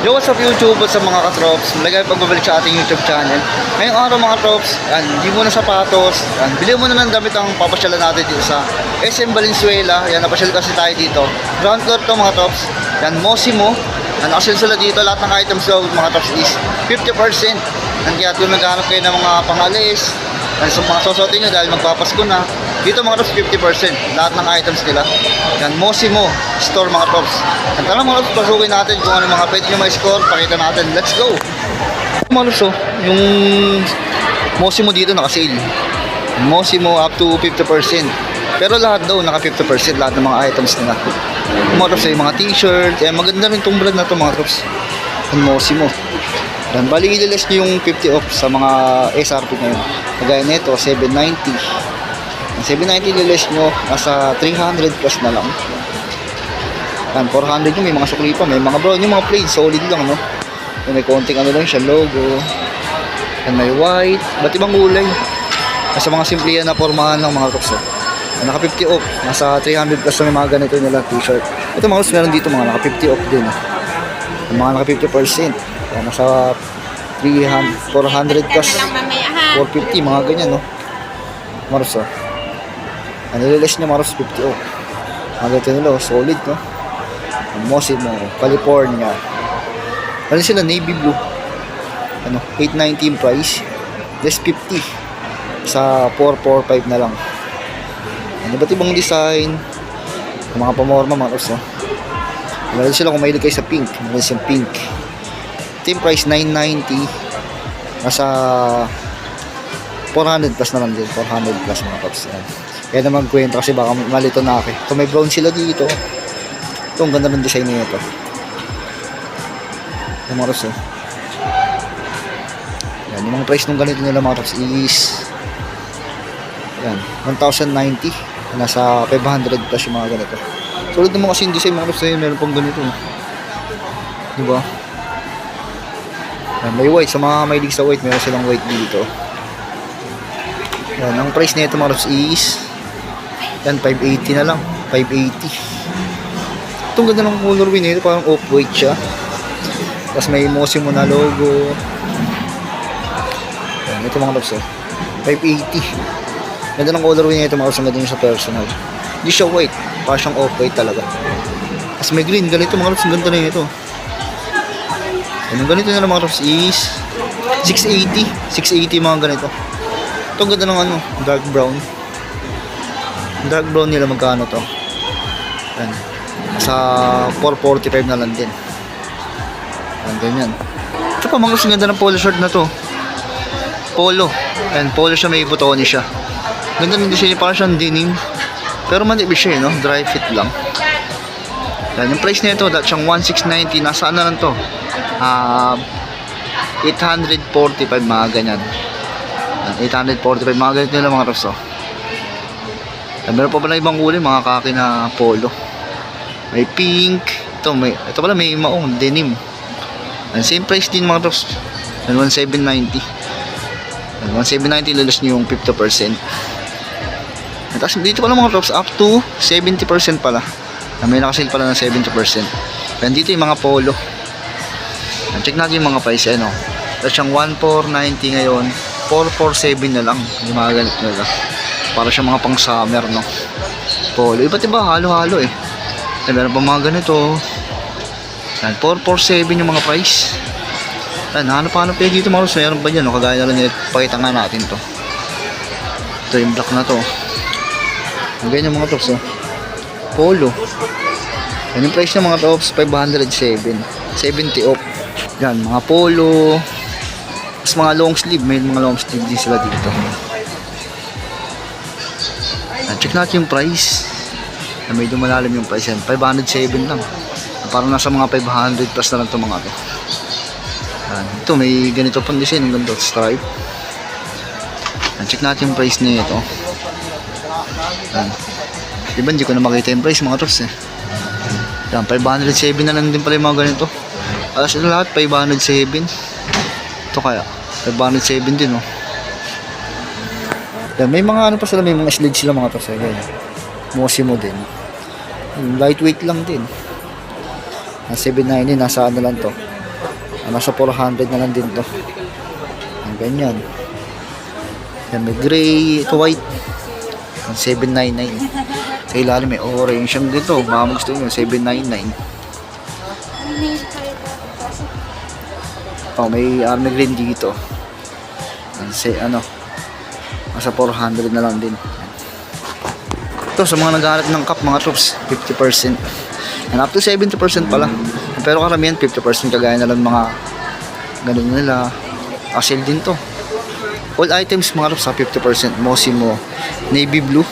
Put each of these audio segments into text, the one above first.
Yo, what's up YouTube? What's up mga katrops? Malagay pagbabalik sa ating YouTube channel. Ngayong araw mga trops, hindi mo na sapatos. Bili mo na ng damit ang papasyalan natin dito sa SM Valenzuela. Yan, napasyal kasi tayo dito. Ground floor to mga trops. Yan, Mosimo. Nakasyal sila dito. Lahat ng items daw mga trops is 50%. Kaya kung naghahanap kayo ng mga pangalis, so mga susuotin nyo dahil magpapasko na, dito mga trops 50%. Lahat ng items nila. Yan, Mosimo store mga trops. Tara mga trops, pasukin natin kung ano mga pwede nyo ma-score. Pakita natin. Let's go! Mga trops, yung Mosimo dito naka-sale. Mosimo up to 50%. Pero lahat daw naka 50%. Lahat ng mga items nila. Mga trops, yung mga t-shirt. Yan, maganda rin itong brand na ito mga trops. Yung Mosimo. Yan, bali i-less nyo yung 50 off sa mga SRP ngayon. Kagaya nito, 790. 790 i-less nyo, nasa 300 plus na lang. Yan, 400 yung may mga sukli pa, may mga brown, yung mga plain, solid lang, no? Yan, may konting ano lang siya, logo. Yan, may white, ba't ibang kulay? Nasa mga simple yan na pormahan ng mga tops, yan, naka 50 off, nasa 300 plus na may mga ganito nila, t-shirt. Ito mga tops, meron dito mga naka 50 off din, yung mga naka 50%. Yan, nasa 300, 400 plus, 450, mga ganyan, no? Maros, ang nililis niya maros 50 off. Mga ganito nila, solid, no? Mosimo, California. Ano sila, navy blue. Ano, 890 price. Less 50. Sa 445 na lang. Ano, iba't ibang design. Mga pamorma, mga ros, Meron sila kung mahilig kayo sa pink. Meron siyang pink. Team price 990. Nasa 400 plus na lang din. 400 plus mga tops. Kaya naman kwento kasi baka malito na ako. So may brown sila dito. Ito ang ganda ng design niya ito. Yung mga tops yan, yung mga price nung ganito nila mga tops is yan, 1,090. Nasa 500 plus yung mga ganito. Solid naman kasi yung design mga tops. Meron pang ganito. Diba? Yan, may white. Sa mga mahilig sa white, meron silang white dito. Yan, ang price nito mga tops is yan, 580 na lang. 580. Itong ganda ng colorway nito, parang off-white siya. Tapos may Mosimo na logo. Yan, ito mga tops 580. Ganda ng colorway nito mga tops. Ang ganda nyo sa personal. Hindi siya white, parang siyang off-white talaga. Tapos may green, ganito mga tops. Ang ganda na ito. Yan, ang ganito nila mga tops is 680. 680 mga ganito. Ito ang ganda ng ano, dark brown. Dark brown nila magkano to? Yan. Sa 445 na lang din. Yan, ganyan. Ito pa mga ganda ng polo shirt na to. Polo. Yan, polo siya, may butoni siya. Ganda ng design niya, parang siyang denim. Pero manipis siya, no? Dry fit lang. Yan, yung price nito, dahil siyang 1,690. Nasaan na lang to? 845 mga ganyan. 845 mga ganito nila mga tops. Meron pa pala ibang kulay, mga kaki na polo. May pink. Ito pala may maong denim. And same price din mga tops. 1,790. 1,790 lilos nyo yung 50%. At tapos dito pala mga tops up to 70% pala. May nakasale pala ng 70%. And dito yung mga polo. And check natin yung mga price. Ano. Tapos yung 1,490 ngayon. 447 na lang. Yung mga ganit nila. Para siya mga pang summer, no? Polo. Iba't iba, halo-halo eh. Meron pa mga ganito. Yan, 447 yung mga price. Yan, hanap-hanap kayo dito mga ros. Meron ba dyan, no? Kagaya na lang yun. Pakita nga natin to. Ito yung black na to. Ganyan yung mga tops, Polo. Yan yung price ng mga tops, 507. 70 off. Yan, mga polo. Tapos mga long sleeve, may mga long sleeve din sila dito. Check natin yung price. Medyo malalim yung price yan. 507 lang. Parang nasa mga 500 plus na lang itong mga ito. Ito may ganito pang design. Ang ganda. Stripe. Check natin yung price niya ito. Diba hindi ko na makita yung price mga tops eh. Yan, 507 na lang din pala yung mga ganito. Alas ito lahat 507. Ito kaya 507 din oh. Yan, may mga ano pa sila, may mga slide sila mga tops. Mosimo din. Lightweight lang din. 790, nasa ano lang to. Nasa 400 na lang din to. Ang ganyan. Yan, may gray, ito white. 799. Kay ilalim may orange. Yung dito, baka gusto nyo, 799. Oh, may army green dito. Say, nasa 400 na lang din. Ito, sa mga naghahanap ng cup, mga troops, 50%. And up to 70% pala. Pero karamihan, 50% kagaya na lang mga ganun nila. Sale din to. All items mga troops sa 50%. Mosimo, navy blue.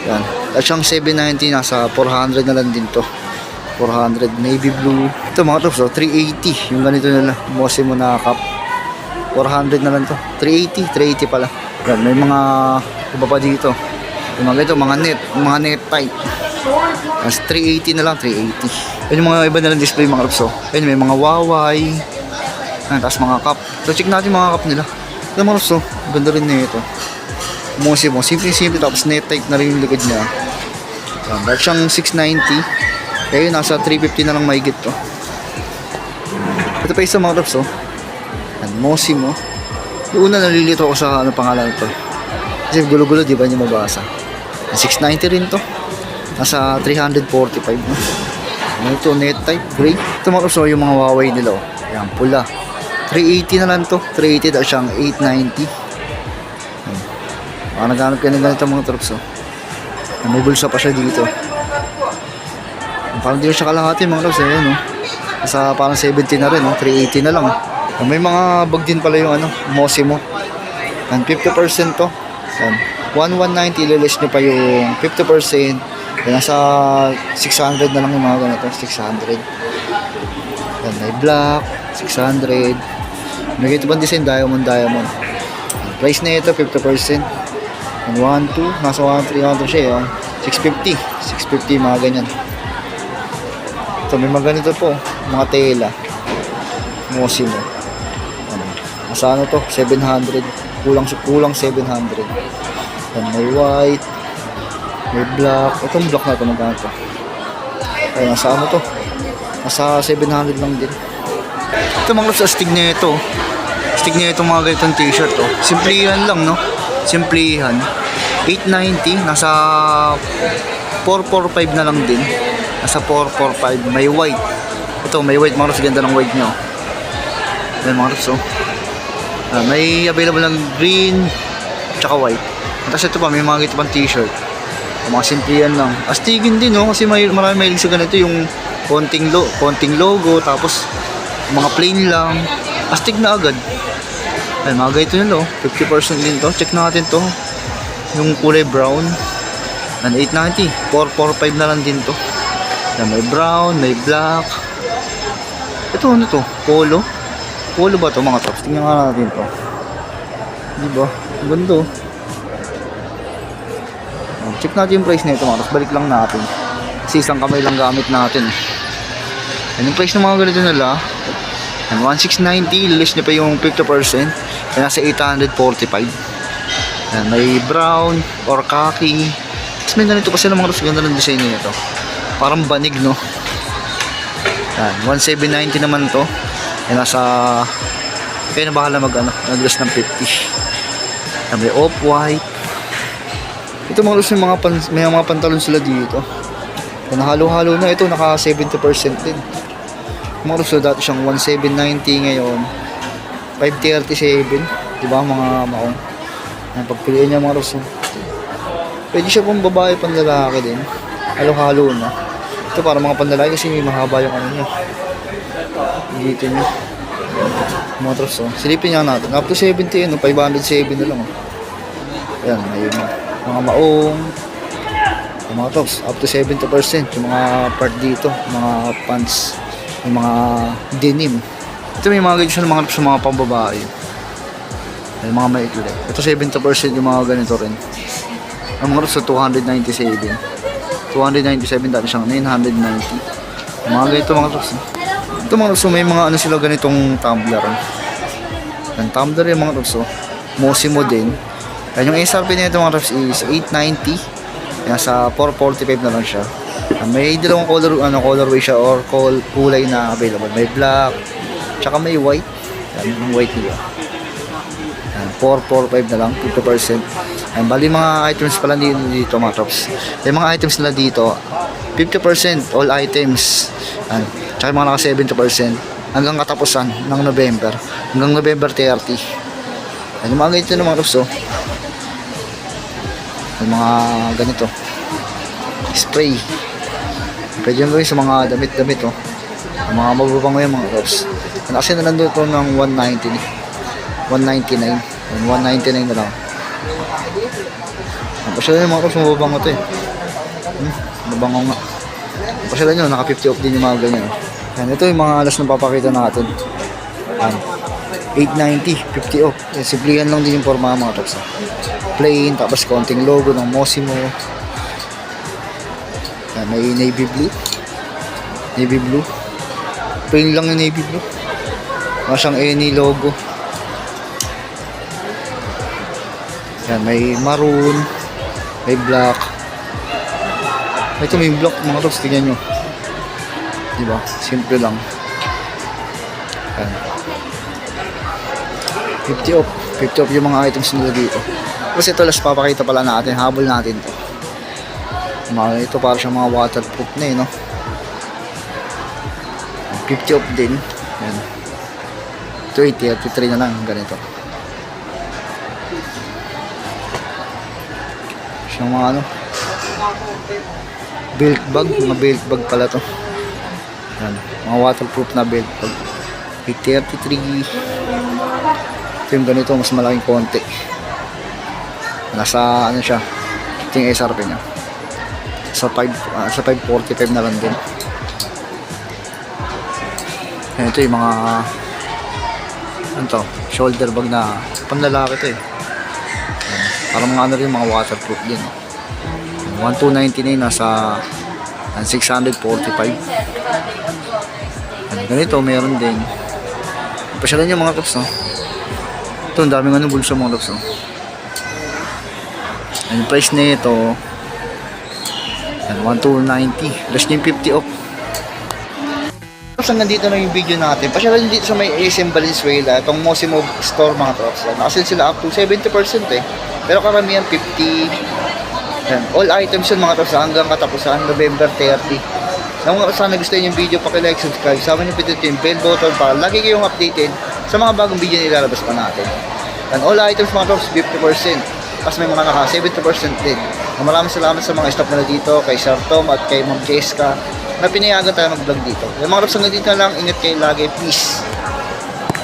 Yan. At siyang 790, nasa 400 na lang din to. 400 navy blue. Ito mga troops, 380. Yung ganito nila, Mosimo na cup. 400 na lang to. 380 pala. Yan, may mga iba pa dito. Yung mga ito, mga net type. As 380 na lang, 380. Yan yung mga iba na lang display mga troops. Yan, may mga Huawei. Tapos mga cup. So check natin mga cup nila. Ito mga troops, ganda rin na ito. Mosimo, simple tapos net type na rin yung likod niya. Yan, dahil siyang 690. Kaya nasa 350 na lang mahigit to. Ito pa isa mga troops, yan, Mosimo. Yung una nalilito ako sa pangalan ito. Kasi gulo-gulo, di ba niyo mabasa. 690 rin to. Nasa 345 no? Ano ito, net type, gray. Ito mga troops, yung mga Huawei nila. Yan, pula. 380 na lang to. 380 dahil siyang 890. Naghanap kayo ng ganito mga troops. May bulsa pa siya dito. Parang di siya kalahati mga troops. Nasa parang 70 na rin. 380 na lang. May mga bag din pala yung Mosimo. And 50% to. 1190 ililis nyo pa yung 50%. Nasa 600 na lang yung mga ganito. 600. Yan, may black. 600. May ganito bang design? Diamond. Price na ito 50%. And 1, 2. Nasa 1, 3, 1, 2 siya. 650. 650 mga ganyan. Ito may mga ganito po. Mga tela. Mosimo. Nasa to? 700. Kulang 700. Yan, may white. May black. Itong black na ito. Magkano to? Ay, nasa to? Nasa 700 lang din. Ito mga sa stig na ito. Stig na ito mga ganitong t-shirt. Simplihan lang, no? Simplihan. 890. Nasa 445 na lang din. Nasa 445. May white. Ito, may white mga sa ganda ng white nyo. Yan mga troops, may available ng green tsaka white. Tapos ito pa, may mga ganito pang t-shirt. Mga simplihan lang. Astigin din, kasi marami mahilig sa ganito yung konting logo, tapos mga plain lang. Astig na agad. Ay, mga ganito nyo, 50% din to. Check natin to. Yung kulay brown. 890. 445 na lang din to. Yan, may brown, may black. Ito, ano to? Polo. Polo ba to mga tops? Tingnan nga natin to. Diba? Ganda. Check natin yung price nito mga tops. Balik lang natin. Kasi isang kamay lang gamit natin. Yan yung price ng mga ganito nila. 1690. Lilis niya pa yung 50%. Kaya nasa 845. Yan, may brown or khaki. Tapos may ganito kasi ng mga tops. Ganda ng design nito. Parang banig, no? Yan, 1790 naman to. Yan, nasa kaya na bahala nag-less ng 50. Yan, may off-white. Ito mga lus may mga pantalon sila dito. Yan, halo-halo na ito, naka 70% din. Mga lus dati siyang 1790 ngayon 537, diba mga maong. Yan, pagpiliin niya mga lus. Pwede siya pong babae, panlalaki din. Halo-halo na. Ito para mga panlalaki kasi mahaba yung niya. Dito niya. Mga troops, silipin niya natin. Up to 70, 507 na lang. Ayan, may mga maong. Yung mga troops, up to 70%. Yung mga part dito, mga pants, yung mga denim. Ito may mga ganyan siya ng mga troops, mga pambabae. May mga maikli. Ito 70% yung mga ganito rin. Ang mga troops, 297. 297 dati siyang 990. Mga ganito mga troops. Ito mga troops, may mga sila ganitong tumbler. Yung tumbler yung mga troops, Mosimo din. Yan yung SRP na ito mga troops is 890. Nasa 445 na lang siya. May dalawang colorway siya or kulay na available. May black, Tsaka may white. Yan, yung white nila. Yan, 445 na lang, 50%. Yan, bali mga items pala dito mga tops. Yung mga items nila dito, 50% all items. Yan, tsaka yung mga naka 70% hanggang katapusan ng November. Hanggang November 30. Yan, yung mga ganito ng mga tops, oh. Yung mga ganito. Spray. Pwede yung gawin sa mga damit-damit, oh. Yung mga mabubango yung mga tops. Kasi na nandun ito ng 199. 199 na lang. Pasyalan yung mga tops, mabubango ito eh. Mabango nga. Pasyalan nyo, naka 50 off din yung mga ganyan. Yan, ito yung mga alas na papakita natin. Yan. 890, 50 off. Yan, simplihan lang din yung forma mga tops. Plain, tapos konting logo ng Mosimo. Yan, may navy blue. Navy blue. Plain lang yung navy blue. Wala siyang any logo. Yan, may maroon. May black. Ito may black mga tops. Tingnan nyo. Diba? Simple lang. Yan. 50 off. 50 off yung mga items nila dito. Tapos ito last papakita pala natin. Habol natin to. Ito para siyang mga waterproof na eh, no? 50 off din. Yan. Ito 33 na lang. Ganito. Siyang mga ano. Belt bag. Mga belt bag pala to. Yan. Mga waterproof na belt bag. 33. Ito yung ganito. Mas malaking konti. Nasa ano siya. Ito yung SRP niya. Sa 545 na lang din. Yan, ito yung mga ano to, shoulder bag na panlalaki to eh. Yan, parang mga ano rin, mga waterproof din. 1299 nasa 645. Yan, ganito meron din. Pasyalan nyo mga tops, no? Ito ang daming ano bulsa mga tops, no? Yan, yung price na ito 1290. Less din 50 off. Hanggang dito na yung video natin. Pasyalan dito sa may SM Valenzuela, itong Mosimo store mga trops. Nakasil sila up to 70% eh. Pero karamihan 50. Yan. All items yun mga trops hanggang katapusan November 30. Kung sana gusto nyo yung video, pakilike, subscribe. Sama nyo pindutin yung bell button para lagi kayong updated sa mga bagong video na ilalabas pa natin. Yan. All items mga trops 50%. Tapos may mga naka 70% din. Maraming salamat sa mga staff nila dito, kay Sir Tom at kay Ma'am Jessica na pinayagan tayo mag-vlog dito. Yung mga raps hanggang dito lang, ingat kayo lagi, peace.